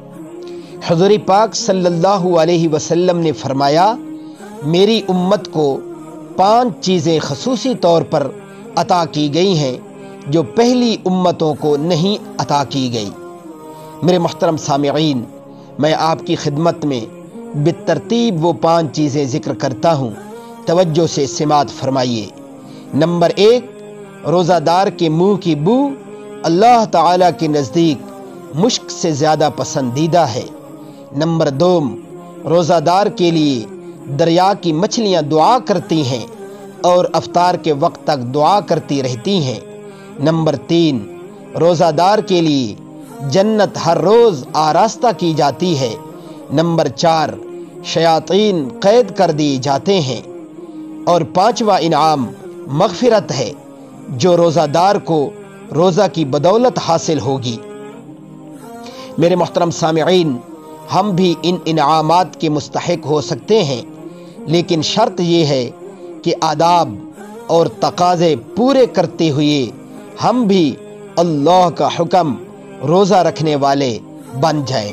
حضور پاک صلی اللہ علیہ وسلم نے فرمایا، میری امت کو 5 چیزیں خصوصی طور پر عطا کی گئی ہیں جو پہلی امتوں کو نہیں عطا کی گئی۔ میرے محترم سامعین، میں آپ کی خدمت میں بالترتیب وہ 5 چیزیں ذکر کرتا ہوں، توجہ سے سماعت فرمائیے۔ نمبر 1، روزہ دار کے منہ کی بو اللہ تعالیٰ کے نزدیک مشک سے زیادہ پسندیدہ ہے۔ نمبر 2، روزہ دار کے لیے دریا کی مچھلیاں دعا کرتی ہیں اور افطار کے وقت تک دعا کرتی رہتی ہیں۔ نمبر 3، روزہ دار کے لیے جنت ہر روز آراستہ کی جاتی ہے۔ نمبر 4، شیاطین قید کر دیے جاتے ہیں۔ اور 5واں انعام مغفرت ہے جو روزہ دار کو روزہ کی بدولت حاصل ہوگی۔ میرے محترم سامعین، ہم بھی ان انعامات کے مستحق ہو سکتے ہیں، لیکن شرط یہ ہے کہ آداب اور تقاضے پورے کرتے ہوئے ہم بھی اللہ کا حکم روزہ رکھنے والے بن جائیں۔